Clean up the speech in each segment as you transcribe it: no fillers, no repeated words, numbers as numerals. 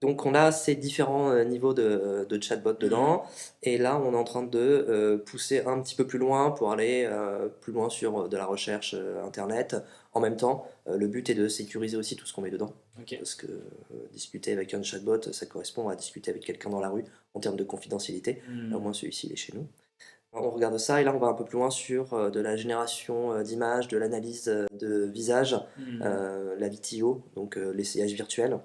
Donc on a ces différents niveaux de chatbot dedans, et là on est en train de pousser un petit peu plus loin pour aller plus loin sur de la recherche internet. En même temps, le but est de sécuriser aussi tout ce qu'on met dedans, Ok. parce que discuter avec un chatbot, ça correspond à discuter avec quelqu'un dans la rue en termes de confidentialité. Là, au moins celui-ci il est chez nous. On regarde ça et là on va un peu plus loin sur de la génération d'images, de l'analyse de visage, la VTO, donc l'essayage virtuel.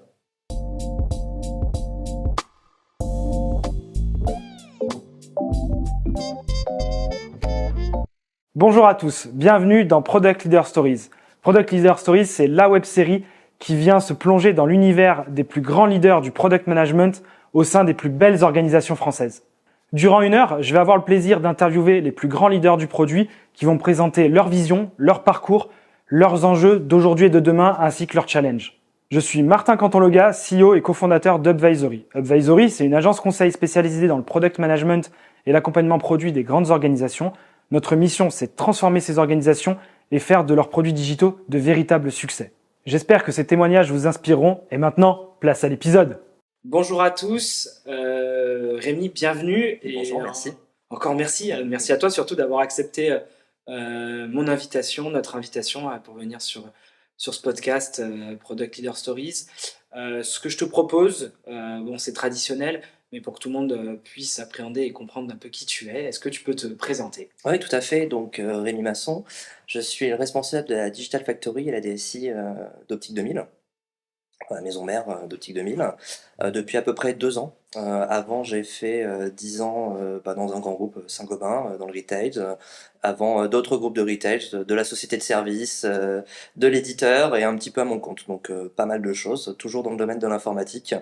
Bonjour à tous, bienvenue dans Product Leader Stories. Product Leader Stories, c'est la web-série qui vient se plonger dans l'univers des plus grands leaders du product management au sein des plus belles organisations françaises. Durant 1 heure, je vais avoir le plaisir d'interviewer les plus grands leaders du produit qui vont présenter leur vision, leur parcours, leurs enjeux d'aujourd'hui et de demain ainsi que leurs challenges. Je suis Martin Cantonloga, CEO et cofondateur d'Upvisory. Upvisory, c'est une agence conseil spécialisée dans le product management et l'accompagnement produit des grandes organisations. Notre mission, c'est de transformer ces organisations et faire de leurs produits digitaux de véritables succès. J'espère que ces témoignages vous inspireront. Et maintenant, place à l'épisode. Bonjour à tous, Rémi, bienvenue. Bonjour, merci. Encore merci, merci à toi surtout d'avoir accepté mon invitation, notre invitation pour venir sur ce podcast Product Leader Stories. Ce que je te propose, bon, c'est traditionnel, mais pour que tout le monde puisse appréhender et comprendre un peu qui tu es, est-ce que tu peux te présenter? Oui, tout à fait. Donc, Rémi Masson, je suis le responsable de la Digital Factory et la DSI d'Optique 2000, la maison mère d'Optique 2000, depuis à peu près 2 ans. Avant, j'ai fait 10 ans dans un grand groupe Saint-Gobain, dans le retail. Avant, d'autres groupes de retail, de la société de service, de l'éditeur et un petit peu à mon compte. Donc, pas mal de choses, toujours dans le domaine de l'informatique,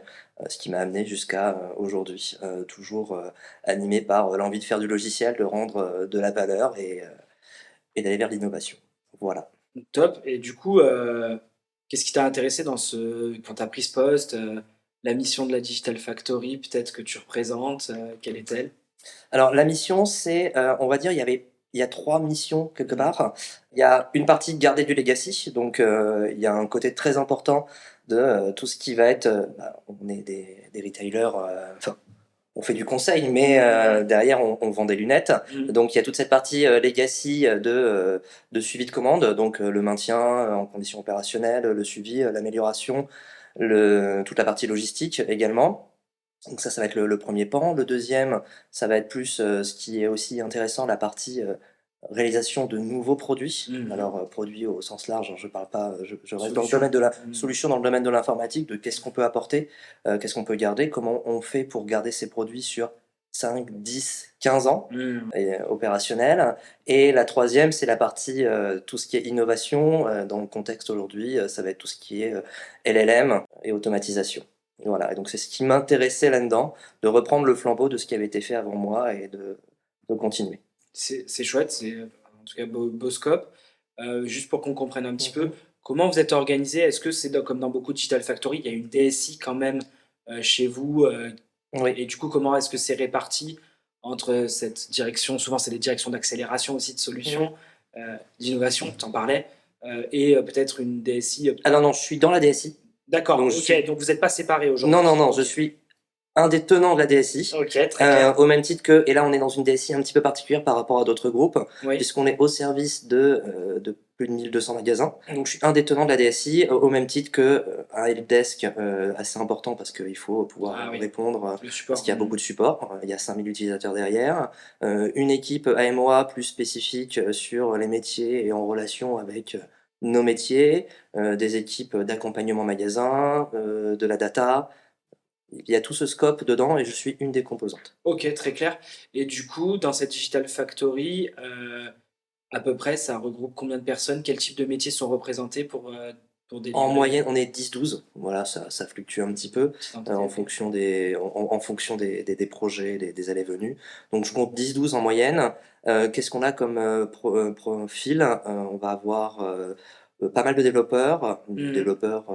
ce qui m'a amené jusqu'à aujourd'hui, toujours animé par l'envie de faire du logiciel, de rendre de la valeur et d'aller vers l'innovation. Voilà. Top. Et du coup, qu'est-ce qui t'a intéressé quand tu as pris ce poste, la mission de la Digital Factory, peut-être que tu représentes, quelle est-elle? Alors la mission, c'est, on va dire, il y a 3 missions quelque part. Il y a une partie de garder du legacy, donc il y a un côté très important de tout ce qui va être, on est des retailers, enfin, on fait du conseil, mais derrière on vend des lunettes. Donc il y a toute cette partie legacy de suivi de commande, donc le maintien en conditions opérationnelles, le suivi, l'amélioration, toute la partie logistique également. Donc ça va être le premier pan. Le deuxième, ça va être plus ce qui est aussi intéressant, la partie réalisation de nouveaux produits. Alors produits au sens large, hein, je parle pas, je reste dans le domaine de la solution, dans le domaine de l'informatique, de qu'est-ce qu'on peut apporter, qu'est-ce qu'on peut garder, comment on fait pour garder ces produits sur 5, 10, 15 ans opérationnels. Et la troisième, c'est la partie tout ce qui est innovation. Dans le contexte aujourd'hui, ça va être tout ce qui est LLM et automatisation. Voilà, et donc c'est ce qui m'intéressait là-dedans, de reprendre le flambeau de ce qui avait été fait avant moi et de continuer. C'est chouette, c'est en tout cas beau scope. Juste pour qu'on comprenne un petit peu, comment vous êtes organisé? Est-ce que c'est comme dans beaucoup de Digital Factory, il y a une DSI quand même chez vous Oui. et du coup, comment est-ce que c'est réparti entre cette direction, souvent c'est des directions d'accélération aussi de solutions, d'innovation, tu en parlais, et peut-être une DSI. Ah non, non, je suis dans la DSI. D'accord, Donc, ok, donc vous n'êtes pas séparés aujourd'hui. Non, non, non, je suis un des tenants de la DSI. Ok, très clair. Au même titre que, et là on est dans une DSI un petit peu particulière par rapport à d'autres groupes, Oui. puisqu'on est au service de plus de 1200 magasins. Donc je suis un des tenants de la DSI, au même titre que un helpdesk assez important parce qu'il faut pouvoir répondre, parce qu'il y a beaucoup de support, il y a 5000 utilisateurs derrière, une équipe AMOA plus spécifique sur les métiers et en relation avec nos métiers, des équipes d'accompagnement magasin, de la data. Il y a tout ce scope dedans et je suis une des composantes. Ok, très clair. Et du coup, dans cette Digital Factory, à peu près, ça regroupe combien de personnes? Quels types de métiers sont représentés pour délivrer? En moyenne, on est 10-12. Voilà, ça fluctue un petit peu en fonction en fonction des projets, des allées-venues. Donc je compte 10-12 en moyenne. Qu'est-ce qu'on a comme profil? On va avoir pas mal de développeurs, développeurs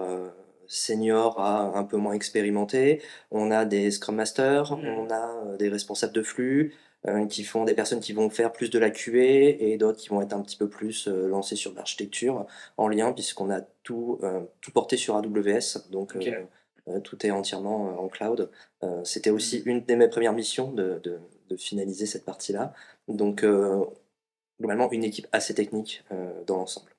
seniors à un peu moins expérimentés. On a des Scrum Masters, on a des responsables de flux, qui font des personnes qui vont faire plus de la QA et d'autres qui vont être un petit peu plus lancées sur l'architecture en lien, puisqu'on a tout porté sur AWS. Donc, tout est entièrement en cloud. C'était aussi une de mes premières missions de finaliser cette partie-là. Donc, globalement, une équipe assez technique dans l'ensemble.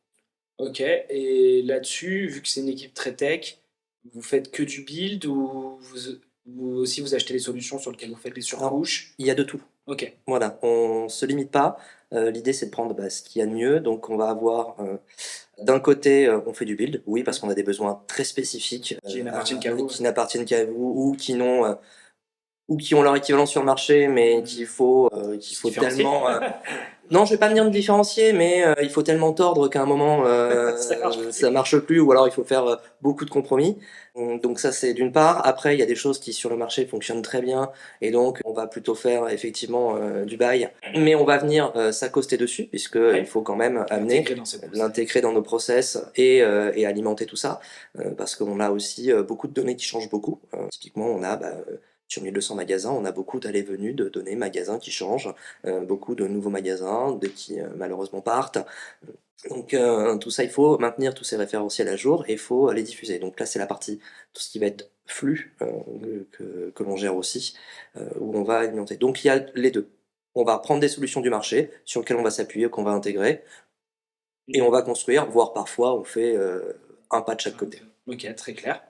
Ok, et là-dessus, vu que c'est une équipe très tech, vous faites que du build ou vous aussi vous achetez les solutions sur lesquelles vous faites les Alors, surcouches? il y a de tout. Ok. Voilà, on se limite pas. L'idée, c'est de prendre ce qu'il y a de mieux. Donc, on va avoir d'un côté, on fait du build, oui, parce qu'on a des besoins très spécifiques Qui n'appartiennent qu'à vous, qui n'appartiennent qu'à vous ou qui ont leur équivalent sur le marché, mais qu'il faut Différencier. tellement. Non, je vais pas venir me différencier, mais il faut tellement tordre qu'à un moment ça marche plus, ou alors il faut faire beaucoup de compromis. Donc ça c'est d'une part. Après il y a des choses qui sur le marché fonctionnent très bien, et donc on va plutôt faire effectivement du buy, mais on va venir s'accoster dessus puisque Ouais. il faut quand même amener Intégré dans ces process. l'intégrer dans nos process et alimenter tout ça parce qu'on a aussi beaucoup de données qui changent beaucoup. Typiquement on a sur 1200 magasins, on a beaucoup d'allées-venues de données magasins qui changent, beaucoup de nouveaux magasins qui malheureusement partent. Donc tout ça, il faut maintenir tous ces référentiels à jour et il faut les diffuser. Donc là, c'est la partie, tout ce qui va être flux que l'on gère aussi, où on va alimenter. Donc il y a les deux. On va prendre des solutions du marché sur lesquelles on va s'appuyer, qu'on va intégrer, et on va construire, voire parfois on fait un pas de chaque côté. Ok, très clair.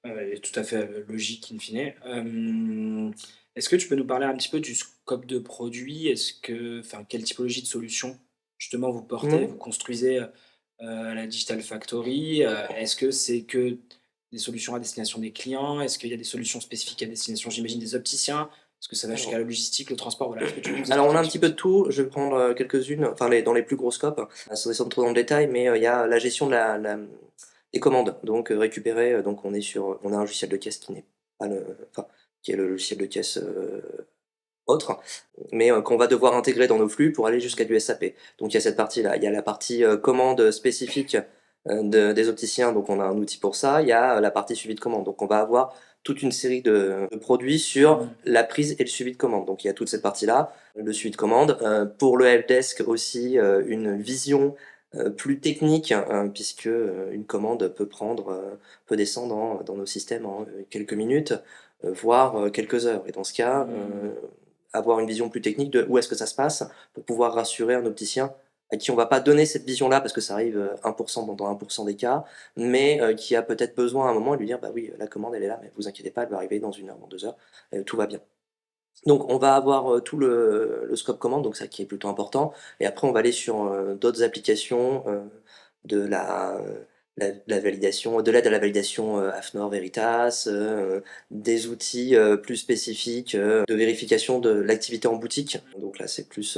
Et tout à fait logique in fine. Est-ce que tu peux nous parler un petit peu du scope de produit? Enfin, quelle typologie de solution justement vous portez, Mhm. vous construisez à la Digital Factory? Est-ce que c'est que des solutions à destination des clients? Est-ce qu'il y a des solutions spécifiques à destination, j'imagine, des opticiens? Est-ce que ça va jusqu'à la logistique, le transport? Voilà. Est-ce que tu peux nous Alors on expliquer a un un petit petit peu peu de tout, je vais prendre quelques-unes, enfin dans les plus gros scopes, sans descendre trop dans le détail, mais il y a la gestion des commandes. Donc récupérer, donc on a un logiciel de caisse qui n'est pas enfin, qui est le logiciel de caisse autre, mais qu'on va devoir intégrer dans nos flux pour aller jusqu'à du SAP. Donc il y a cette partie-là. Il y a la partie commande spécifique des opticiens, donc on a un outil pour ça. Il y a la partie suivi de commande. Donc on va avoir toute une série de produits sur la prise et le suivi de commande. Donc il y a toute cette partie-là, le suivi de commande. Pour le helpdesk aussi, une vision plus technique, puisque une commande peut descendre dans nos systèmes en quelques minutes, voire quelques heures. Et dans ce cas, avoir une vision plus technique de où est-ce que ça se passe pour pouvoir rassurer un opticien à qui on va pas donner cette vision-là parce que ça arrive 1% dans 1% des cas, mais qui a peut-être besoin à un moment de lui dire bah oui, la commande elle est là, mais vous inquiétez pas, elle va arriver dans 1 heure, dans 2 heures, tout va bien. Donc on va avoir tout le scope commande, donc ça qui est plutôt important, et après on va aller sur d'autres applications de la validation, au-delà de la validation AFNOR Veritas, des outils plus spécifiques de vérification de l'activité en boutique. Donc là c'est plus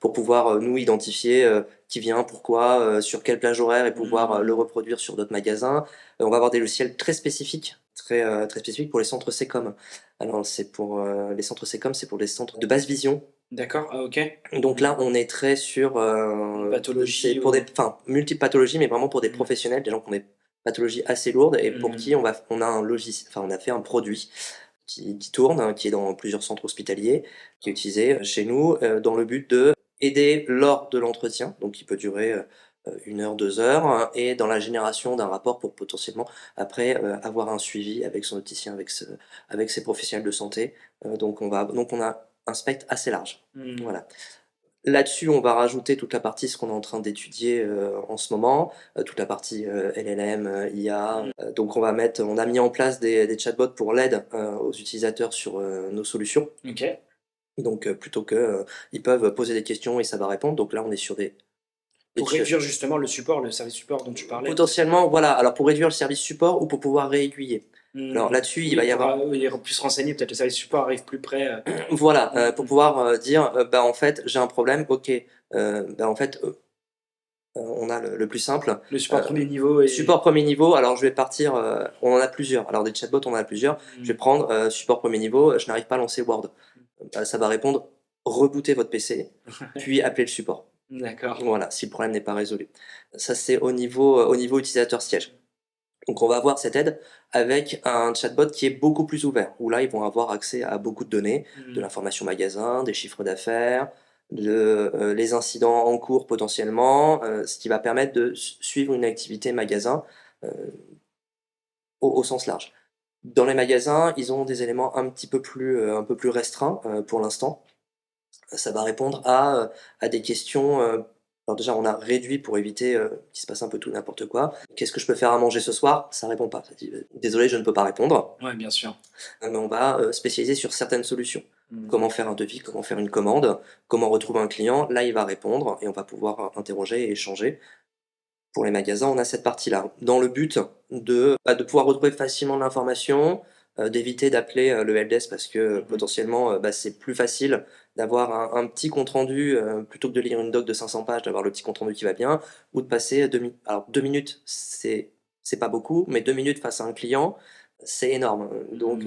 pour pouvoir nous identifier qui vient, pourquoi, sur quelle plage horaire et pouvoir le reproduire sur d'autres magasins. On va avoir des logiciels très spécifiques, très spécifiques pour les centres Secom. Alors c'est pour les centres Secom, c'est pour les centres de basse vision. D'accord, ah, ok. Donc là, on est très sur Pathologie c'est pour multiples pathologies, mais vraiment pour des Mhm. professionnels, des gens qui ont des pathologies assez lourdes et pour Mhm. qui on a un logiciel, enfin on a fait un produit qui tourne, hein, qui est dans plusieurs centres hospitaliers, qui est utilisé chez nous dans le but de aider lors de l'entretien, donc qui peut durer 1 heure, 2 heures, hein, et dans la génération d'un rapport pour potentiellement après avoir un suivi avec son opticien, avec ses professionnels de santé. Donc on a un spectre assez large. Mhm. Voilà. Là-dessus, on va rajouter toute la partie, ce qu'on est en train d'étudier en ce moment, toute la partie LLM, IA. Donc on a mis en place des chatbots pour l'aide aux utilisateurs sur nos solutions. Ok. Donc plutôt que ils peuvent poser des questions et ça va répondre. Donc là, on est sur des Pour réduire justement le support, le service support dont tu parlais. potentiellement, voilà. Alors pour réduire le service support ou pour pouvoir réaiguiller. Alors là-dessus, Oui, il va y avoir il est plus renseigné, peut-être le service support arrive plus près. voilà, pour pouvoir dire bah en fait j'ai un problème, ok, bah en fait on a le plus simple. Le support premier niveau et. Support premier niveau, alors je vais partir, on en a plusieurs. Alors des chatbots, on en a plusieurs. Je vais prendre support premier niveau, je n'arrive pas à lancer Word. Ça va répondre, rebootez votre PC, puis appelez le support. D'accord. Voilà, si le problème n'est pas résolu. Ça, c'est au niveau utilisateur siège. Donc on va avoir cette aide avec un chatbot qui est beaucoup plus ouvert, où là ils vont avoir accès à beaucoup de données, de l'information magasin, des chiffres d'affaires, les incidents en cours potentiellement, ce qui va permettre de suivre une activité magasin euh, au sens large. Dans les magasins, ils ont des éléments un peu plus restreints pour l'instant. Ça va répondre à des questions. Alors déjà, on a réduit pour éviter qu'il se passe un peu tout n'importe quoi. Qu'est-ce que je peux faire à manger ce soir? Ça répond pas. Ça dit, désolé, je ne peux pas répondre. Ouais, bien sûr. Mais on va spécialiser sur certaines solutions. Mm. Comment faire un devis, comment faire une commande, comment retrouver un client. Là, il va répondre et on va pouvoir interroger et échanger. Pour les magasins, on a cette partie-là, dans le but de pouvoir retrouver facilement l'information, d'éviter d'appeler le helpdesk parce que potentiellement c'est plus facile d'avoir un petit compte-rendu plutôt que de lire une doc de 500 pages, d'avoir le petit compte-rendu qui va bien, ou de passer 2 minutes. Alors 2 minutes, c'est pas beaucoup, mais 2 minutes face à un client, c'est énorme. Donc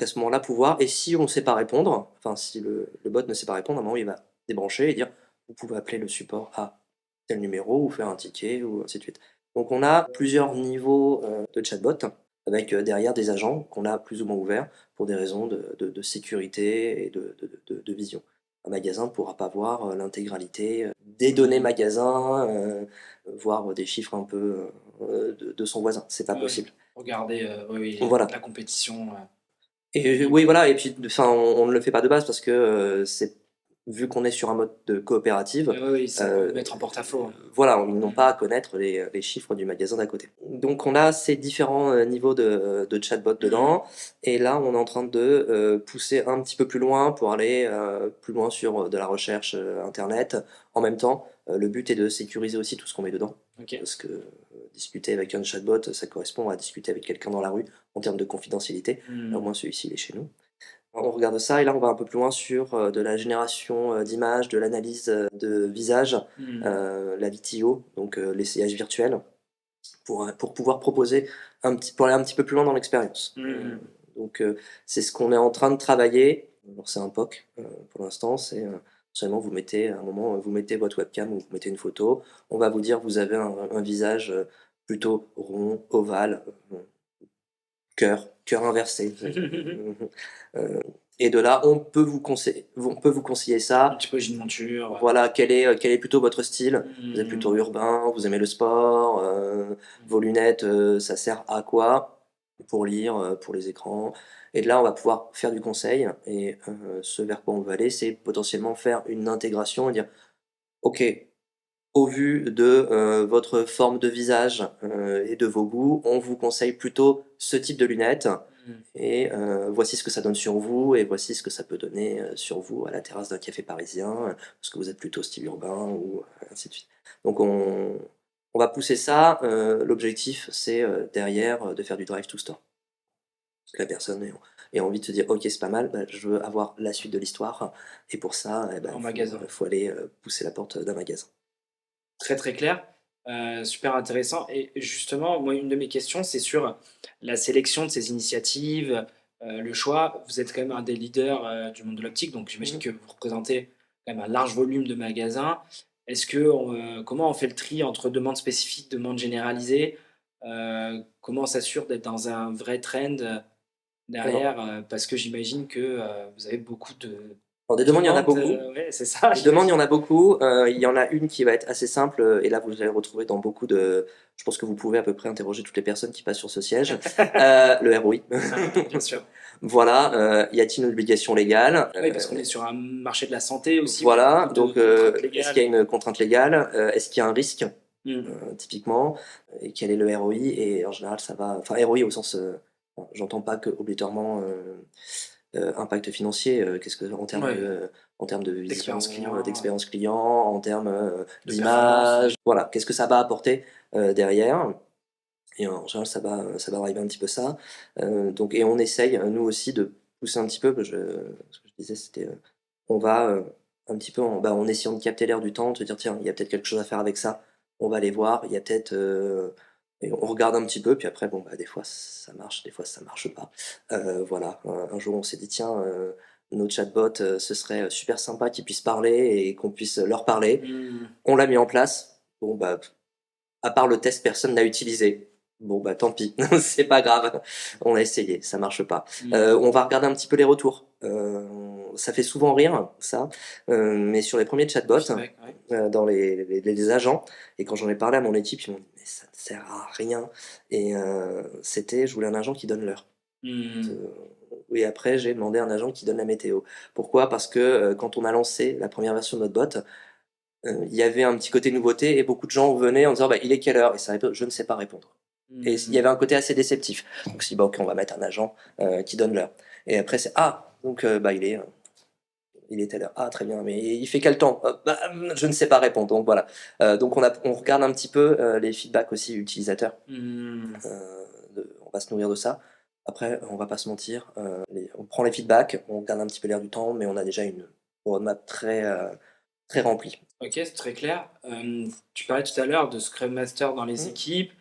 à ce moment-là, pouvoir, et si on ne sait pas répondre, enfin si le bot ne sait pas répondre, à un moment il va débrancher et dire vous pouvez appeler le support à tel numéro ou faire un ticket ou ainsi de suite. Donc on a plusieurs niveaux de chatbot avec derrière des agents qu'on a plus ou moins ouverts pour des raisons de sécurité et de vision. Un magasin ne pourra pas voir l'intégralité des données magasins, voir des chiffres un peu de son voisin. C'est pas Ouais, possible. regardez, oui, Voilà. la compétition. Et oui, voilà, et puis enfin, on ne le fait pas de base parce que c'est vu qu'on est sur un mode de coopérative, Oui, ça peut mettre en porte-à-faux. Hein. voilà, ils n'ont pas à connaître les chiffres du magasin d'à côté. Donc on a ces différents niveaux de chatbot dedans, et là on est en train de pousser un petit peu plus loin pour aller plus loin sur de la recherche internet. En même temps, le but est de sécuriser aussi tout ce qu'on met dedans. Ok. Parce que discuter avec un chatbot, ça correspond à discuter avec quelqu'un dans la rue en termes de confidentialité. Au moins celui-ci il est chez nous. On regarde ça et là on va un peu plus loin sur de la génération d'images, de l'analyse de visage, la VTO, donc l'essayage virtuel, pour pouvoir proposer pour aller un petit peu plus loin dans l'expérience. Donc c'est ce qu'on est en train de travailler. Alors c'est un POC pour l'instant, c'est seulement vous mettez à un moment, vous mettez votre webcam ou vous mettez une photo, on va vous dire vous avez un visage plutôt rond, ovale, cœur inversé. Euh, et de là, on peut vous conseiller ça. Un typologie de monture. Voilà, quel est plutôt votre style? Vous êtes plutôt urbain, vous aimez le sport, vos lunettes, ça sert à quoi? Pour lire, pour les écrans. Et de là, on va pouvoir faire du conseil. Et ce vers quoi on veut aller, c'est potentiellement faire une intégration et dire, OK, au vu de votre forme de visage et de vos goûts, on vous conseille plutôt ce type de lunettes. Et voici ce que ça donne sur vous, et voici ce que ça peut donner sur vous à la terrasse d'un café parisien, parce que vous êtes plutôt style urbain, ou ainsi de suite. Donc on va pousser ça. L'objectif, c'est derrière de faire du drive to store. Que la personne ait envie de se dire, ok, c'est pas mal, je veux avoir la suite de l'histoire, et pour ça, En magasin. faut aller pousser la porte d'un magasin. Très très clair, super intéressant. Et justement, moi, une de mes questions, c'est sur la sélection de ces initiatives, le choix. Vous êtes quand même un des leaders du monde de l'optique, donc j'imagine que vous représentez quand même un large volume de magasins. Comment on fait le tri entre demandes spécifiques, demandes généralisées? Comment on s'assure d'être dans un vrai trend derrière? Parce que j'imagine que vous avez beaucoup de Alors, des demandes, il y en a demandes. beaucoup. Ouais, c'est ça. Les demandes, il y en a beaucoup. Il y en a une qui va être assez simple, et là, vous allez le retrouver dans beaucoup de. Je pense que vous pouvez à peu près interroger toutes les personnes qui passent sur ce siège. Le ROI. Bien sûr. Voilà. Y a-t-il une obligation légale? Oui, parce qu'on est sur un marché de la santé aussi. Voilà. Beaucoup de Donc, contraintes légales. est-ce qu'il y a une contrainte légale? Est-ce qu'il y a un risque, Mm. typiquement? Et quel est le ROI? Et en général, ça va. Enfin, ROI au sens. J'entends pas que obligatoirement impact financier. Qu'est-ce que en termes de vision, D'expérience client, d'expérience client, en termes de d'image, performance. voilà, qu'est-ce que ça va apporter derrière? Et en général, ça va driver un petit peu ça. Donc, et on essaye, nous aussi, de pousser un petit peu. Ce que je disais, c'était, on va un petit peu en essayant de capter l'air du temps, de se dire, tiens, il y a peut-être quelque chose à faire avec ça. On va aller voir. Il y a peut-être, et on regarde un petit peu, puis après, bon, des fois ça marche, des fois ça marche pas. Voilà. Un jour, on s'est dit, tiens, nos chatbots, ce serait super sympa qu'ils puissent parler et qu'on puisse leur parler. On l'a mis en place. Bon, à part le test, personne n'a utilisé. Bon, tant pis, c'est pas grave. On a essayé, ça marche pas. On va regarder un petit peu les retours. Ça fait souvent rire, ça. Mais sur les premiers chatbots, Feedback, ouais. dans les agents, et quand j'en ai parlé à mon équipe, ils m'ont dit, mais ça ne sert à rien. Et je voulais un agent qui donne l'heure. Et après, j'ai demandé un agent qui donne la météo. Pourquoi? Parce que quand on a lancé la première version de notre bot, il y avait un petit côté nouveauté et beaucoup de gens venaient en disant il est quelle heure? Et ça répond, je ne sais pas répondre. Et il y avait un côté assez déceptif. Donc je me suis dit, ok, on va mettre un agent qui donne l'heure. Et après, c'est donc il est telle heure. Ah, très bien, mais il fait quel temps? Je ne sais pas répondre. Donc voilà. Donc on regarde un petit peu les feedbacks aussi utilisateurs. On va se nourrir de ça. Après, on va pas se mentir. On prend les feedbacks, on regarde un petit peu l'air du temps, mais on a déjà une roadmap très remplie. Ok, c'est très clair. Tu parlais tout à l'heure de Scrum Master dans les équipes.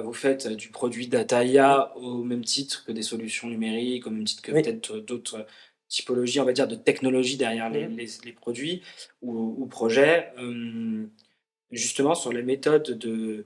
Vous faites du produit data IA au même titre que des solutions numériques, au même titre que peut-être d'autres typologies, on va dire, de technologies derrière les produits ou projets. Justement, sur les méthodes de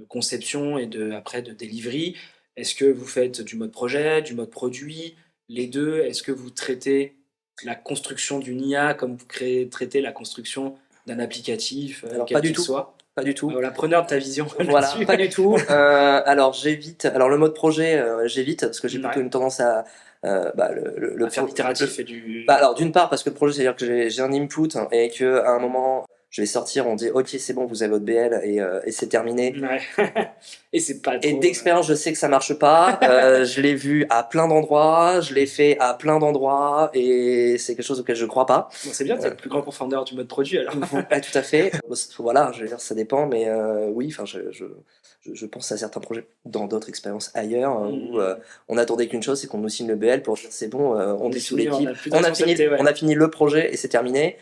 conception et après de delivery, est-ce que vous faites du mode projet, du mode produit, les deux? Est-ce que vous traitez la construction d'une IA comme vous traitez la construction d'un applicatif, Alors quel pas du qu'il tout. soit? Pas du tout. Voilà, preneur de ta vision. Voilà, là-dessus. pas du tout. Alors j'évite. Alors le mode projet, j'évite parce que j'ai plutôt une tendance à le À faire l'itératif et du. alors d'une part parce que le projet, c'est-à-dire que j'ai un input et que à un moment je vais sortir, on dit ok c'est bon, vous avez votre BL et c'est terminé. Ouais. Et c'est pas trop. Et d'expérience, je sais que ça marche pas. Je l'ai vu à plein d'endroits, je l'ai fait à plein d'endroits et c'est quelque chose auquel je crois pas. Bon, c'est bien, t'es le plus grand profondeur du mode produit alors. Ouais, tout à fait. Voilà, je veux dire, ça dépend, mais oui, enfin, je pense à certains projets dans d'autres expériences ailleurs où on attendait qu'une chose, c'est qu'on nous signe le BL pour dire c'est bon, on est sous l'équipe, on a fini le projet et c'est terminé.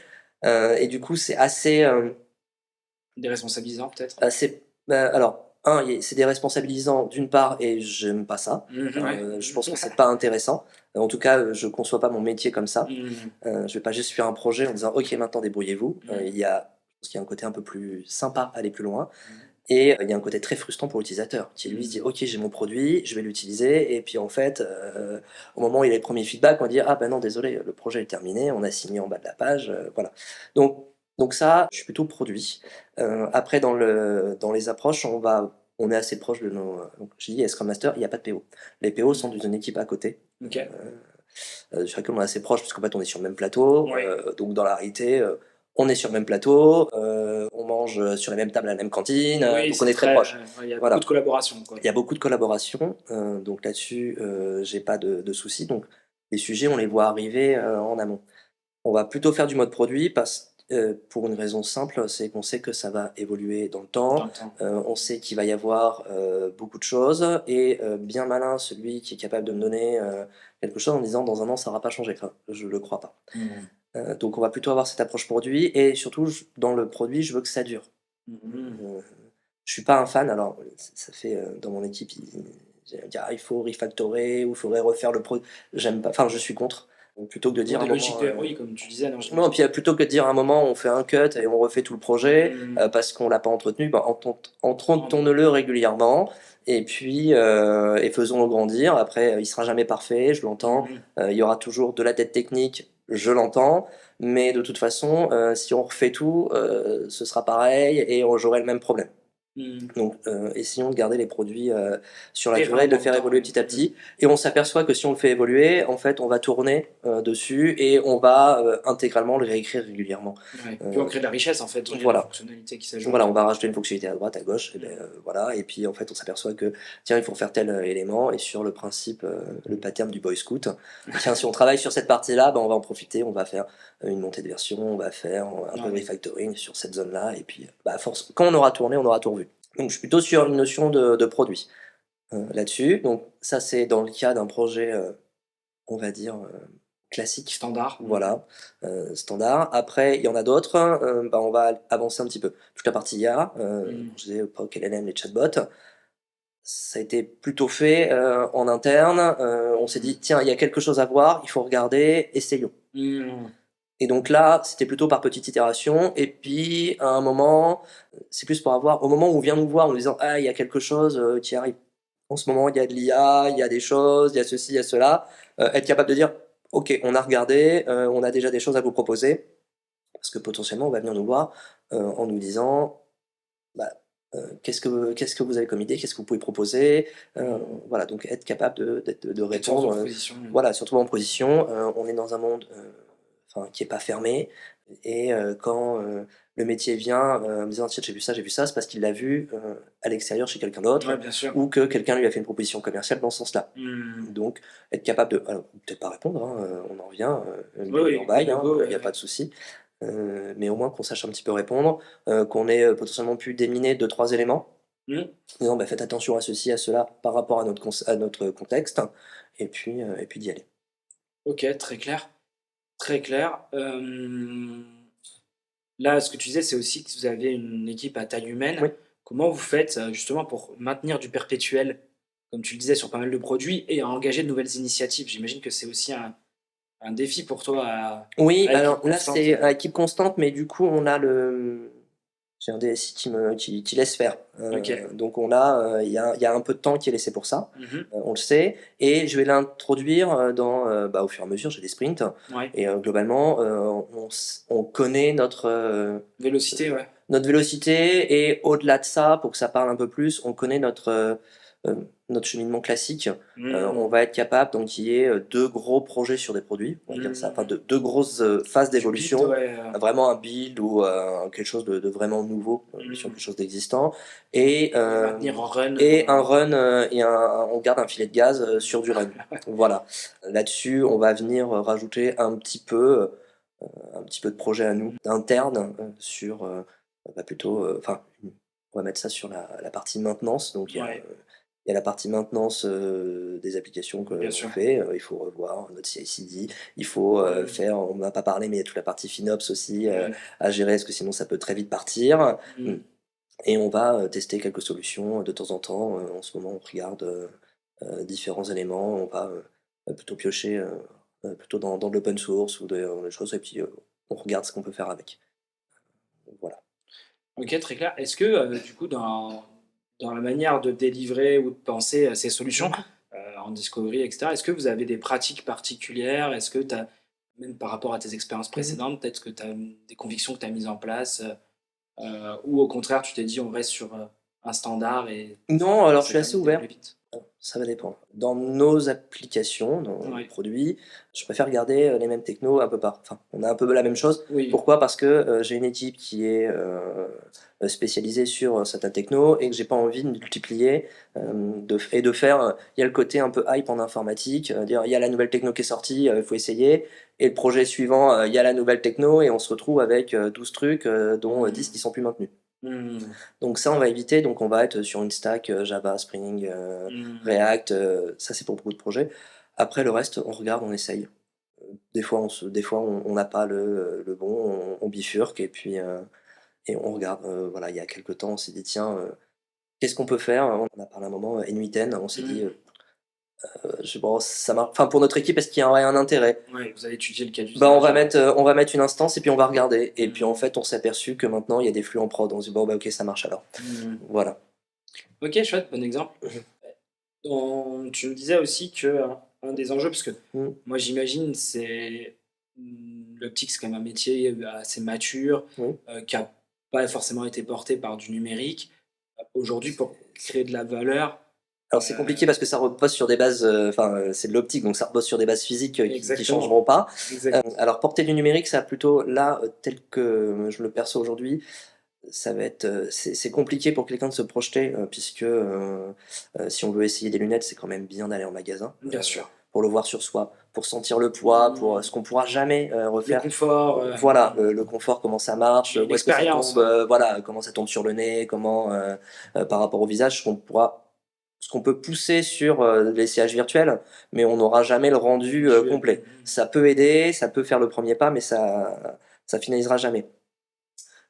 Et du coup, c'est assez. Déresponsabilisant peut-être. Alors, c'est déresponsabilisant d'une part et j'aime pas ça. Je pense que c'est pas intéressant. En tout cas, je conçois pas mon métier comme ça. Je vais pas juste faire un projet en disant ok maintenant débrouillez-vous. Je pense qu'il y a un côté un peu plus sympa à aller plus loin. Et il y a un côté très frustrant pour l'utilisateur qui lui se dit ok j'ai mon produit, je vais l'utiliser et puis en fait au moment où il a les premiers feedbacks on va dire ah ben non désolé le projet est terminé, on a signé en bas de la page, voilà. Donc ça je suis plutôt produit. Après dans les approches on est assez proche de nos. Donc j'ai dit Scrum Master, il n'y a pas de PO. Les PO sont d'une équipe à côté. Sur laquelle on est assez proche parce qu'en fait on est sur le même plateau. Donc dans la réalité on est sur le même plateau, on mange sur la même table à la même cantine, donc on est très proche. Il y a beaucoup de collaboration. Il y a beaucoup de collaboration, donc là-dessus, j'ai pas de soucis. Donc les sujets, on les voit arriver en amont. On va plutôt faire du mode produit pour une raison simple, c'est qu'on sait que ça va évoluer dans le temps. On sait qu'il va y avoir beaucoup de choses et bien malin celui qui est capable de me donner quelque chose en disant dans un an ça n'aura pas changé. Enfin, je le crois pas. Donc on va plutôt avoir cette approche produit et surtout dans le produit je veux que ça dure. Je suis pas un fan, alors ça fait dans mon équipe il faut refactorer ou il faudrait refaire le produit. J'aime pas, enfin je suis contre. Plutôt que de dire oui, comme tu disais. Non, puis plutôt que de dire à un moment on fait un cut et on refait tout le projet parce qu'on l'a pas entretenu, entretenons-le régulièrement et puis et faisons-le grandir. Après, il sera jamais parfait, je l'entends. Il y aura toujours de la dette technique, je l'entends. Mais de toute façon, si on refait tout, ce sera pareil et j'aurai le même problème. Donc essayons de garder les produits sur la durée, de le faire évoluer petit à petit. Et on s'aperçoit que si on le fait évoluer, en fait, on va tourner dessus et on va intégralement le réécrire régulièrement. Puis on crée de la richesse en fait, voilà. La fonctionnalité qui s'ajoute. Voilà, on va rajouter une fonctionnalité à droite, à gauche, et voilà. Et puis en fait, on s'aperçoit que tiens, il faut faire tel élément et sur le principe, le pattern du Boy Scout. Tiens, si on travaille sur cette partie-là, on va en profiter, on va faire une montée de version, on va faire un peu de refactoring sur cette zone-là, et puis à force, quand on aura tourné, on aura tout revu. Donc je suis plutôt sur une notion de produit là-dessus. Donc ça c'est dans le cas d'un projet, on va dire classique. Standard. Voilà, standard. Après il y en a d'autres, on va avancer un petit peu. Toute la partie IA, je disais POC, LLM, les chatbots, ça a été plutôt fait en interne. On s'est dit tiens il y a quelque chose à voir, il faut regarder, essayons. Et donc là, c'était plutôt par petite itération. Et puis, à un moment, c'est plus pour avoir, au moment où on vient nous voir en nous disant, ah, il y a quelque chose qui arrive. En ce moment, il y a de l'IA, il y a des choses, il y a ceci, il y a cela. Être capable de dire, ok, on a regardé, on a déjà des choses à vous proposer. Parce que potentiellement, on va venir nous voir en nous disant, qu'est-ce que vous avez comme idée, qu'est-ce que vous pouvez proposer, voilà, donc être capable de Être force de répondre, proposition. voilà, surtout en position. On est dans un monde qui est pas fermé, et quand le métier vient me disant tiens, j'ai vu ça, c'est parce qu'il l'a vu à l'extérieur chez quelqu'un Ouais, d'autre, bien sûr. ou que quelqu'un lui a fait une proposition commerciale dans ce sens-là. Mmh. Donc, être capable de, alors, peut-être pas répondre, hein, on en revient, Oui, million oui, bail, le hein, go, il n'y a pas de souci. Mais au moins qu'on sache un petit peu répondre, qu'on ait potentiellement pu déminer 2-3 éléments, Mmh. en disant bah, faites attention à ceci, à cela, par rapport à notre contexte, et puis d'y aller. OK, très clair, très clair. Là, ce que tu disais, c'est aussi que vous avez une équipe à taille humaine. Oui. Comment vous faites, justement pour maintenir du perpétuel, comme tu le disais, sur pas mal de produits et à engager de nouvelles initiatives? J'imagine que c'est aussi un défi pour toi Oui, à équipe alors là, constante. c'est à équipe constante, mais du coup, on a j'ai un DSI qui laisse faire. OK. Donc on a, il y a un peu de temps qui est laissé pour ça, Mmh. on le sait, et je vais l'introduire au fur et à mesure, j'ai des sprints, Ouais. et globalement, on connaît Vélocité, ouais. notre vélocité, et au-delà de ça, pour que ça parle un peu plus, on connaît notre cheminement classique. On Mmh. va être capable, donc, qu'il y ait 2 gros projets sur des produits, on va dire ça, enfin Mmh. 2 grosses phases Du build, d'évolution, ouais, vraiment un build ou quelque chose de vraiment nouveau sur mmh quelque chose d'existant, et, et maintenir en run, un run, on garde un filet de gaz sur du run. Voilà. Là-dessus, on va venir rajouter un petit peu de projet à nous, d'interne, sur plutôt, on va mettre ça sur la partie maintenance. Donc ouais, il y a la partie maintenance des applications que bien l'on sûr. fait. Il faut revoir notre CI/CD, il faut Mmh. faire, on n'a pas parlé, mais il y a toute la partie FinOps aussi Ouais. à gérer, parce que sinon ça peut très vite partir. Mmh. Et on va tester quelques solutions de temps en temps. En ce moment, on regarde différents éléments. On va plutôt piocher plutôt dans de l'open source ou des choses, et puis on regarde ce qu'on peut faire avec. Voilà. OK, très clair. Est-ce que, du coup, dans la manière de délivrer ou de penser, ces solutions, Mhm. en discovery et cetera, est-ce que vous avez des pratiques particulières? Est-ce que tu as même par rapport à tes expériences Mhm. précédentes, peut-être que tu as des convictions que tu as mises en place, ou au contraire, tu t'es dit: «On reste sur, un standard» Non, et alors je ça suis t'a assez permis de ouvert. décoller vite? Ça va dépendre. Dans nos applications, dans nos Ouais. produits, je préfère garder les mêmes technos un peu enfin, on a un peu la même chose. Oui. Pourquoi? Parce que j'ai une équipe qui est spécialisée sur certains technos, et que j'ai pas envie de multiplier et de faire. Il y a le côté un peu hype en informatique, dire il y a la nouvelle techno qui est sortie, il faut essayer. Et le projet suivant, il y a la nouvelle techno, et on se retrouve avec 12 trucs, dont 10 qui Mmh. sont plus maintenus. Mmh. Donc ça, on va éviter. Donc on va être sur une stack Java, Spring, Mmh. React. Ça, c'est pour beaucoup de projets. Après, le reste, on regarde, on essaye. Des fois, on n'a pas le bon, on bifurque, et on regarde. Voilà, il y a quelques temps, on s'est dit tiens, qu'est-ce qu'on peut faire? On en a parlé un moment, N8N. On s'est dit, Mmh. bon, ça marche. Enfin, pour notre équipe, est-ce qu'il y aurait un intérêt? Ouais, vous avez étudié le cas Bah, d'usage, on va mettre une instance, et puis on va regarder. Et puis en mmh. fait, on s'est aperçu que maintenant, il y a des flux en prod. On se dit bon, bah ok, ça marche alors. Mmh. Voilà. OK, chouette, bon exemple. Tu me disais aussi que un des enjeux, parce que Mhm. moi j'imagine, c'est l'optique, c'est quand même un métier assez mature, Oui. qui a pas forcément été porté par du numérique. Aujourd'hui, pour créer de la valeur, Alors c'est compliqué parce que ça repose sur des bases, c'est de l'optique, donc ça repose sur des bases physiques qui exactement, changeront pas. exact, Alors porter du numérique, ça a plutôt là, tel que je le perçois aujourd'hui, ça va être, c'est compliqué pour quelqu'un de se projeter, puisque si on veut essayer des lunettes, c'est quand même bien d'aller en magasin, bien sûr. pour le voir sur soi, pour sentir le poids, pour Mmh. ce qu'on pourra jamais Le refaire. confort, Voilà, le confort, comment ça marche, et où est-ce que ça l'expérience, tombe, ouais. voilà, comment ça tombe sur le nez, comment, par rapport au visage, ce qu'on peut pousser sur l'essayage virtuel, mais on n'aura jamais le rendu Visuel. complet. Ça peut aider, ça peut faire le premier pas, mais ça finalisera jamais.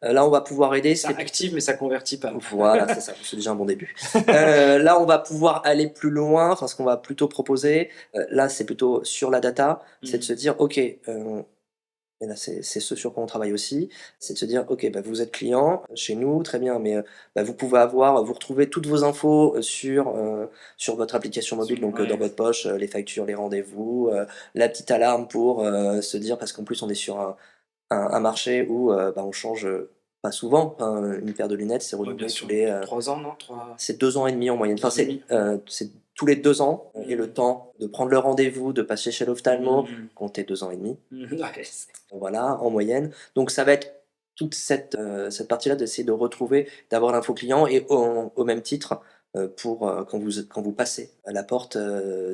Là, on va pouvoir aider, Ça active, mais ça convertit pas. voilà, c'est ça, c'est déjà un bon début. Là, on va pouvoir aller plus loin, enfin, ce qu'on va plutôt proposer, là, c'est plutôt sur la data, c'est de Mmh. se dire, ok, et là, c'est ce sur quoi on travaille aussi, c'est de se dire: «OK, bah, vous êtes client chez nous, très bien, mais vous pouvez vous retrouver toutes vos infos sur votre application mobile, donc dans Ouais. votre poche, les factures, les rendez-vous, la petite alarme pour se dire», parce qu'en plus on est sur un marché où on change pas souvent. Hein, une paire de lunettes, c'est Ouais, renouvelé bien sûr. tous les... 3 ans, non? 3... c'est 2 ans et demi en moyenne. Enfin, 2 ans et demi. c'est tous les 2 ans. Et Mhm. le temps de prendre le rendez-vous, de passer chez l'ophtalmo, Mhm. comptez 2 ans et demi. Ouais, Voilà, en moyenne. Donc ça va être toute cette partie-là d'essayer de retrouver, d'avoir l'info client et au même titre, pour quand vous passez à la porte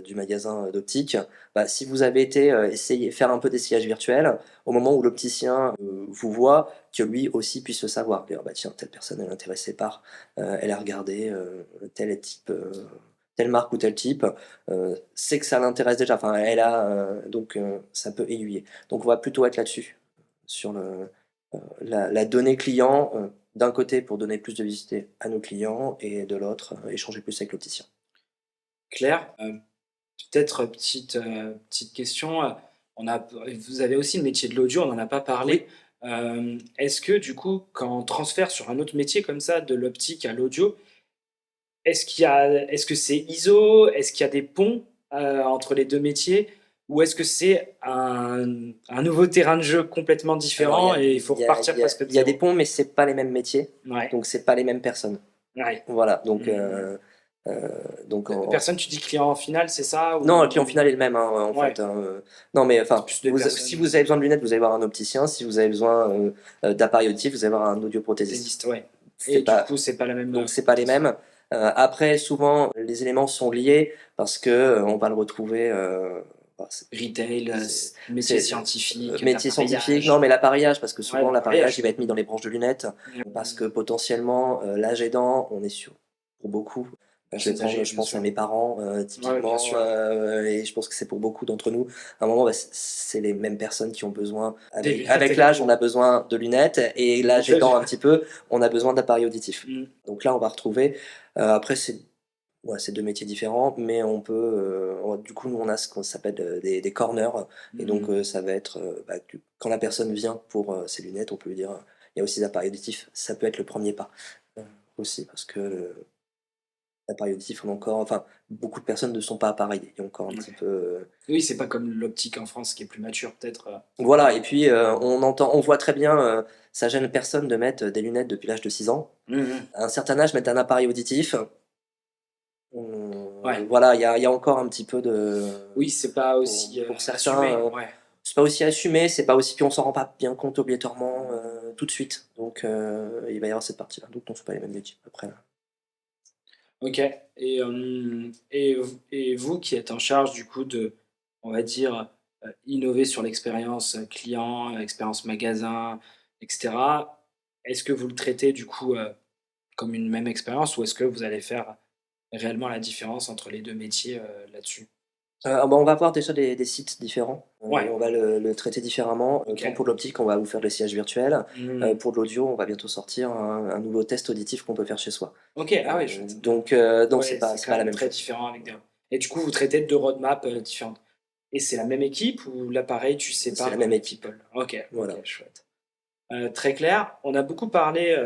du magasin d'optique, bah, si vous avez été essayer faire un peu d'essayage virtuel, au moment où l'opticien vous voit, que lui aussi puisse le savoir. Dire, bah tiens, telle personne elle est intéressée par, elle a regardé tel type. Telle marque ou tel type, c'est que ça l'intéresse déjà. Enfin, elle a donc ça peut aiguiller. Donc on va plutôt être là-dessus, sur la donnée client, d'un côté pour donner plus de visibilité à nos clients et de l'autre, échanger plus avec l'opticien. Claire, peut-être petite question. Vous avez aussi le métier de l'audio, on n'en a pas parlé. Est-ce que du coup, quand on transfère sur un autre métier comme ça, de l'optique à l'audio, est-ce que c'est ISO? Est-ce qu'il y a des ponts entre les deux métiers? Ou est-ce que c'est un nouveau terrain de jeu complètement Alors, différent et il faut repartir presque de il y a des zéro? ponts, mais c'est pas les mêmes métiers, Ouais, donc c'est pas les mêmes personnes. ouais. Voilà, donc, Mhm. Personne, tu dis client final, c'est ça? non, le Ou... client final est le même, hein, en Ouais, fait. Hein. Non, mais c'est enfin, plus de personnes. si vous avez besoin de lunettes, vous allez voir un opticien. Si vous avez besoin d'appareils auditifs, vous allez voir un audioprothésiste. Liste, ouais. C'est Et du pas, coup, c'est pas la même donc c'est pas les cotation. mêmes. Après, souvent, les éléments sont liés parce que on va le retrouver. Bah, Retail, métier c'est scientifique, métier scientifique. Non, d'appareillage. mais l'appareillage, parce que Ouais, souvent l'appareillage, l'appareillage. il va être mis dans les branches de lunettes, parce que potentiellement l'âge aidant, on est sûr pour beaucoup. Je vais Personnes prendre, âgées, je bien pense à sûr. mes parents Ouais, bien typiquement, sûr. et je pense que c'est pour beaucoup d'entre nous. À un moment, bah, c'est les mêmes personnes qui ont besoin. Des lunettes Avec et des l'âge, on lunettes. a besoin de lunettes, et l'âge aidant un petit peu, on a besoin d'appareils auditifs. Mm. Donc là, on va retrouver. Après, c'est deux métiers différents, mais on peut. Du coup, nous, on a ce qu'on s'appelle des corners. Et donc, Mm. ça va être. Bah, quand la personne vient pour ses lunettes, on peut lui dire il y a aussi des appareils auditifs. Ça peut être le premier pas aussi, parce que l'appareil auditif, on a encore. Enfin, beaucoup de personnes ne sont pas appareillées. Il y a encore un petit Ouais. peu. Oui, c'est pas comme l'optique en France qui est plus mature, peut-être. Voilà, et puis on voit très bien, ça gêne personne de mettre des lunettes depuis l'âge de 6 ans. Mhm. À un certain âge, mettre un appareil auditif. Ouais. Voilà, il y a encore un petit peu de. Oui, c'est pas Pour, aussi pour certains, assumé. Ouais. c'est pas aussi assumé, c'est pas aussi. Puis on s'en rend pas bien compte obligatoirement tout de suite. Donc il va y avoir cette partie-là. Donc non, c'est pas les mêmes métiers après. Ok. Et vous qui êtes en charge du coup de, on va dire, innover sur l'expérience client, expérience magasin, etc. Est-ce que vous le traitez du coup comme une même expérience ou est-ce que vous allez faire réellement la différence entre les deux métiers là-dessus? Bah, on va avoir déjà des sites différents. Et Ouais. on va le traiter différemment. Ok. Comme pour l'optique, on va vous faire le siège virtuel. Mhm. Pour de l'audio, on va bientôt sortir un nouveau test auditif qu'on peut faire chez soi. Ok. Ah ouais, chouette. Donc Ouais, c'est c'est quand pas la même même très chose. différent avec des... Et du coup, vous traitez deux roadmaps différentes. Et c'est la même équipe ou l'appareil, tu C'est la sépares même équipe. people? Ok, Voilà. ok, chouette. Très clair. On a beaucoup parlé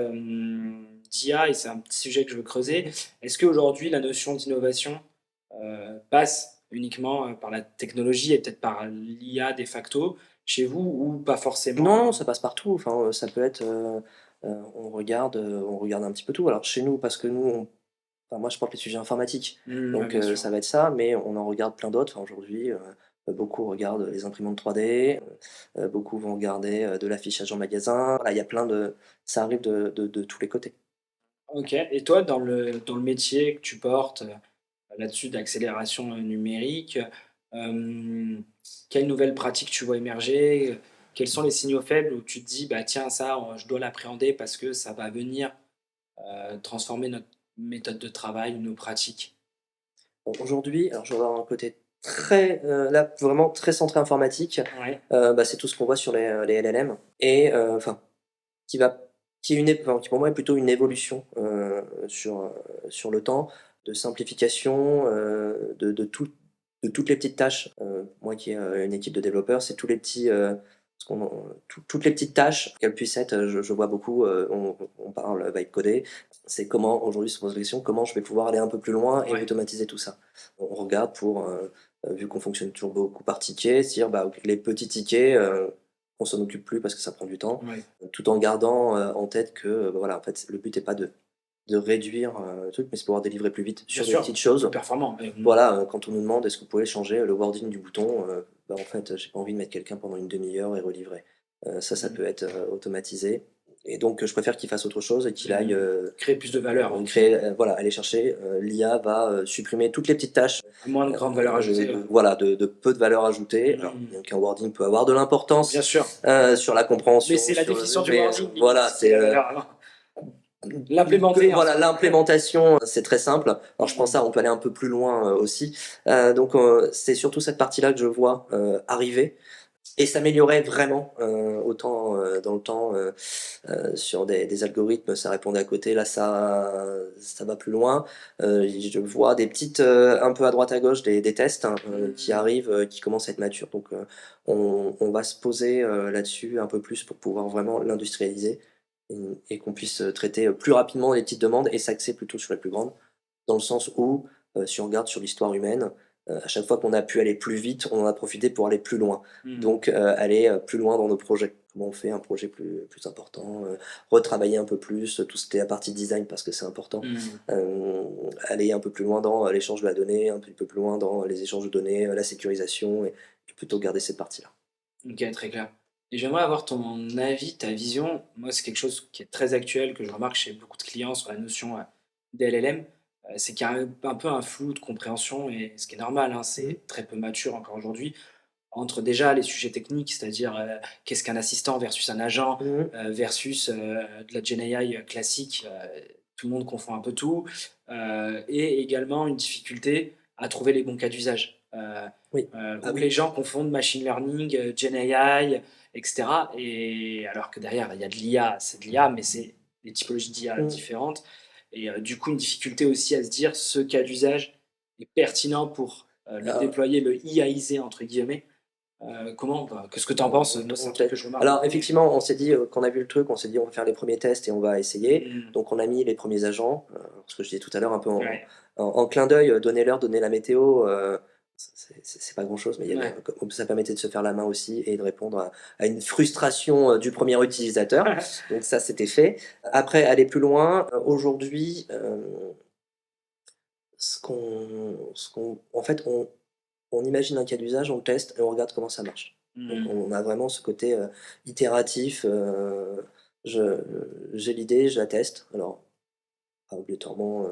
d'IA et c'est un petit sujet que je veux creuser. Est-ce qu'aujourd'hui, la notion d'innovation passe uniquement par la technologie et peut-être par l'IA de facto chez vous ou pas forcément? Non, non, ça passe partout. Enfin, ça peut être. On regarde un petit peu tout. Alors chez nous, parce que nous, enfin, moi, je porte les sujets informatiques, Ouais, donc bien sûr. ça va être ça, mais on en regarde plein d'autres. Enfin, aujourd'hui, beaucoup regardent les imprimantes 3D, beaucoup vont regarder de l'affichage en magasin. Voilà, il y a plein de. Ça arrive de tous les côtés. Ok. Et toi, dans le métier que tu portes là-dessus d'accélération numérique, euh, quelles nouvelles pratiques tu vois émerger? Quels sont les signaux faibles où tu te dis, bah tiens, ça, je dois l'appréhender parce que ça va venir transformer notre méthode de travail, nos pratiques? Bon, aujourd'hui, alors je vais avoir un côté très, là, vraiment très centré informatique. Ouais. Bah, c'est tout ce qu'on voit sur les LLM et enfin, qui va qui est enfin, qui pour moi est plutôt une évolution, sur le temps, de simplification, de toutes les petites tâches. Moi qui ai, une équipe de développeurs, c'est tous les petits, ce qu'on toutes les petites tâches qu'elles puissent être, je vois beaucoup, on parle vibe coder. C'est comment aujourd'hui se pose la question, comment je vais pouvoir aller un peu plus loin et Ouais. automatiser tout ça? On regarde pour, vu qu'on fonctionne toujours beaucoup par tickets, se dire, bah, OK, les petits tickets, on s'en occupe plus parce que ça prend du temps, Ouais. tout en gardant en tête que voilà, en fait, le but n'est pas de réduire le truc, mais c'est pouvoir délivrer plus vite Bien sur des sûr, petites plus choses. performant. Voilà, quand on nous demande est-ce que vous pouvez changer le wording du bouton, bah, en fait, j'ai pas envie de mettre quelqu'un pendant une demi-heure et relivrer. Ça Mmh. peut être automatisé et donc je préfère qu'il fasse autre chose et qu'il aille, Créer plus de valeur, hein. créer, voilà, aller chercher, l'IA va, supprimer toutes les petites tâches, À moins de grande valeur ajoutée, ouais. voilà, de peu de valeur ajoutée. Alors, Mmh. bien qu'un wording peut avoir de Bien l'importance, sûr, sur la mais compréhension, c'est la sur définition le du mais wording voilà, qui est c'est, la valeur, hein. L'implémenter, voilà, ensuite. l'implémentation, c'est très simple. Alors je pense Mmh. ça, on peut aller un peu plus loin, aussi. Donc c'est surtout cette partie-là que je vois, arriver et s'améliorer vraiment, autant, dans le temps, sur des algorithmes, ça répondait à côté. Là, ça va plus loin. Je vois des petites, un peu à droite à gauche, des tests, hein, qui Mmh. arrivent, qui commencent à être matures. Donc, on va se poser là-dessus un peu plus pour pouvoir vraiment l'industrialiser et qu'on puisse traiter plus rapidement les petites demandes et s'axer plutôt sur les plus grandes. Dans le sens où, si on regarde sur l'histoire humaine, à chaque fois qu'on a pu aller plus vite, on en a profité pour aller plus loin. Mmh. Donc, aller plus loin dans nos projets. Comment on fait un projet plus important, retravailler un peu plus, tout ce qui est la partie design parce que c'est important. Mmh. Aller un peu plus loin dans l'échange de la donnée, un petit peu plus loin dans les échanges de données, la sécurisation et plutôt garder cette partie-là. OK, très clair. Et j'aimerais avoir ton avis, ta vision. Moi, c'est quelque chose qui est très actuel, que je remarque chez beaucoup de clients sur la notion, d'LLM. C'est qu'il y a un peu un flou de compréhension et ce qui est normal, hein, Mmh. c'est très peu mature encore aujourd'hui, entre déjà les sujets techniques, c'est-à-dire, qu'est-ce qu'un assistant versus un agent, Mmh. versus, de la Gen AI classique, tout le monde confond un peu tout, et également une difficulté à trouver les bons cas d'usage. Oui. Ah Où oui. les gens confondent machine learning, Gen AI et cetera, et alors que derrière, il y a de l'IA, c'est de l'IA, mais c'est des typologies d'IA Mmh. différentes et du coup, une difficulté aussi à se dire: «Ce cas d'usage est pertinent pour, le Alors déployer, le IAiser» entre guillemets. Comment bah, qu'est-ce que tu en penses? Moi, c'est un truc OK. que je remarque Alors beaucoup. effectivement, on s'est dit, quand on a vu le truc, on s'est dit: «On va faire les premiers tests et on va essayer». Mmh. Donc on a mis les premiers agents, ce que je disais tout à l'heure un peu Ouais, en clin d'œil, donner l'heure, donner la météo, c'est pas grand-chose, mais il y avait ouais. comme ça permettait de se faire la main aussi et de répondre à une frustration, du premier utilisateur. Donc ça, c'était fait. Après aller plus loin, aujourd'hui, en fait, on imagine un cas d'usage, on le teste et on regarde comment ça marche. Donc Mmh. on a vraiment ce côté, itératif, je j'ai l'idée, je la teste. Alors, pas obligatoirement,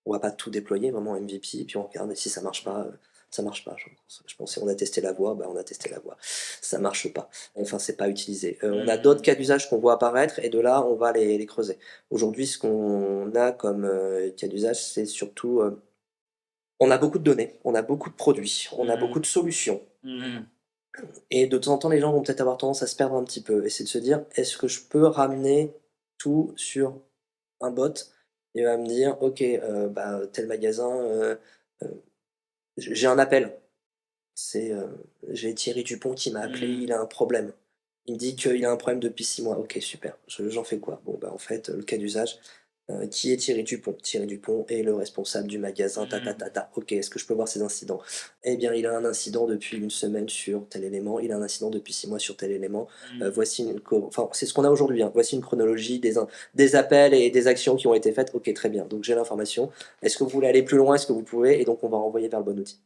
on va pas tout déployer, vraiment MVP, puis on regarde et si ça marche pas, ça marche pas, je pense. Je pense si on a testé la voie, bah, on a testé la voie. Ça marche pas. Enfin, c'est pas utilisé. On a d'autres Mmh. cas d'usage qu'on voit apparaître et de là, on va les creuser. Aujourd'hui, ce qu'on a comme, cas d'usage, c'est surtout, on a beaucoup de données, on a beaucoup de produits, on a Mmh. beaucoup de solutions Mmh. et de temps en temps, les gens vont peut-être avoir tendance à se perdre un petit peu et c'est de se dire: «Est-ce que je peux ramener tout sur un bot?» Il va me dire: «OK, bah, tel magasin, heu, j'ai un appel, c'est, j'ai Thierry Dupont qui m'a appelé, Mmh. il a un problème. Il me dit qu'il a un problème depuis 6 mois. OK, super, j'en fais quoi?» Bon, bah, en fait, le cas d'usage. Qui est Thierry Dupont? Thierry Dupont est le responsable du magasin ta ta Mmh. ta ta. OK, est-ce que je peux voir ses incidents? Eh bien, il a un incident depuis une semaine sur tel élément, il a un incident depuis 6 mois sur tel élément. Mmh. Voici une co enfin, c'est ce qu'on a aujourd'hui, hein. Voici une chronologie des appels et des actions qui ont été faites. OK, très bien, donc j'ai l'information. Est-ce que vous voulez aller plus loin? Est-ce que vous pouvez? Et donc on va renvoyer vers le bon outil.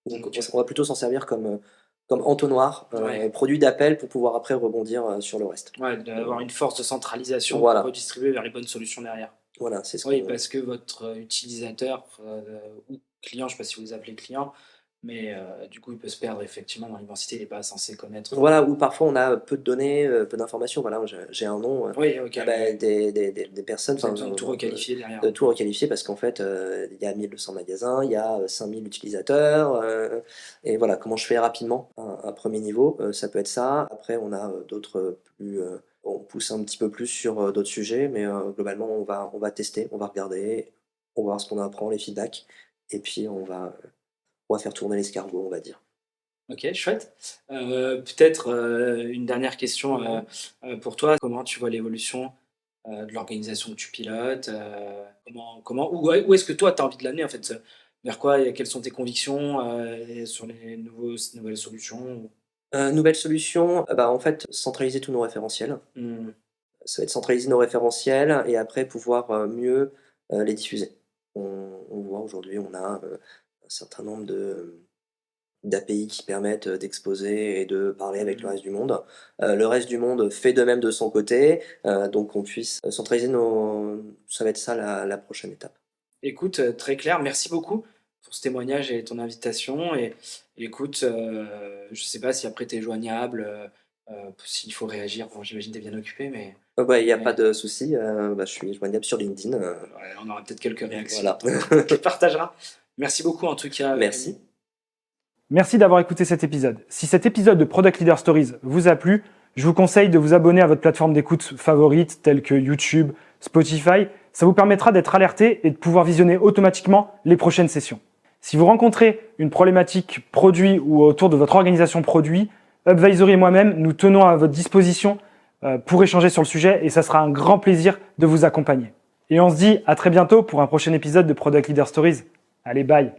Donc OK. on va plutôt s'en servir comme, comme entonnoir, Ouais. produit d'appel pour pouvoir après rebondir, sur le reste. Ouais, Heu, d'avoir une force de centralisation pour voilà, redistribuer vers les bonnes solutions derrière. voilà, c'est ce Oui, qu'on parce que votre, utilisateur, ou client, je ne sais pas si vous les appelez client, mais du coup, il peut se perdre effectivement dans l'immensité, il n'est pas censé connaître, voilà, ou parfois on a peu de données, peu d'informations. Voilà, j'ai un nom, oui, OK, ah oui, bah, oui. des personnes, Vous avez enfin, besoin de tout requalifier derrière. de tout requalifier parce qu'en fait, il y a 1 200 magasins, il y a, 5 000 utilisateurs, et voilà, comment je fais rapidement un 1er niveau, ça peut être ça. Après on a, d'autres, plus, on pousse un petit peu plus sur, d'autres sujets, mais, globalement on va tester, on va regarder, on va voir ce qu'on apprend, les feedbacks et puis on va faire tourner l'escargot, on va dire. OK, chouette. Peut-être, une dernière question, Mmh. pour toi. Comment tu vois l'évolution, de l'organisation que tu pilotes? Où est-ce que toi, tu as envie de l'amener, en fait? Vers quoi et quelles sont tes convictions, sur les nouvelles solutions? Nouvelle solution, en fait, centraliser tous nos référentiels. Mmh. Ça va être centraliser nos référentiels et après pouvoir, mieux, les diffuser. On voit aujourd'hui, on a, un certain nombre d'API qui permettent, d'exposer et de parler avec le Mmh. reste du monde. Le reste du monde fait de même de son côté, donc qu'on puisse, centraliser nos ça va être ça la prochaine étape. Écoute, très clair. Merci beaucoup pour ce témoignage et ton invitation et écoute, je sais pas si après tu es joignable, s'il faut réagir. Bon, j'imagine tu es bien occupé, mais Il y a pas mais de souci, je suis joignable sur LinkedIn, ouais, on aura peut-être quelques réactions. voilà. Tu partageras. Merci beaucoup en tout cas, Merci. Merci d'avoir écouté cet épisode. Si cet épisode de Product Leader Stories vous a plu, je vous conseille de vous abonner à votre plateforme d'écoute favorite telle que YouTube, Spotify. Ça vous permettra d'être alerté et de pouvoir visionner automatiquement les prochaines sessions. Si vous rencontrez une problématique produit ou autour de votre organisation produit, Upvisory et moi-même, nous tenons à votre disposition pour échanger sur le sujet et ça sera un grand plaisir de vous accompagner. Et on se dit à très bientôt pour un prochain épisode de Product Leader Stories. Allez, bye!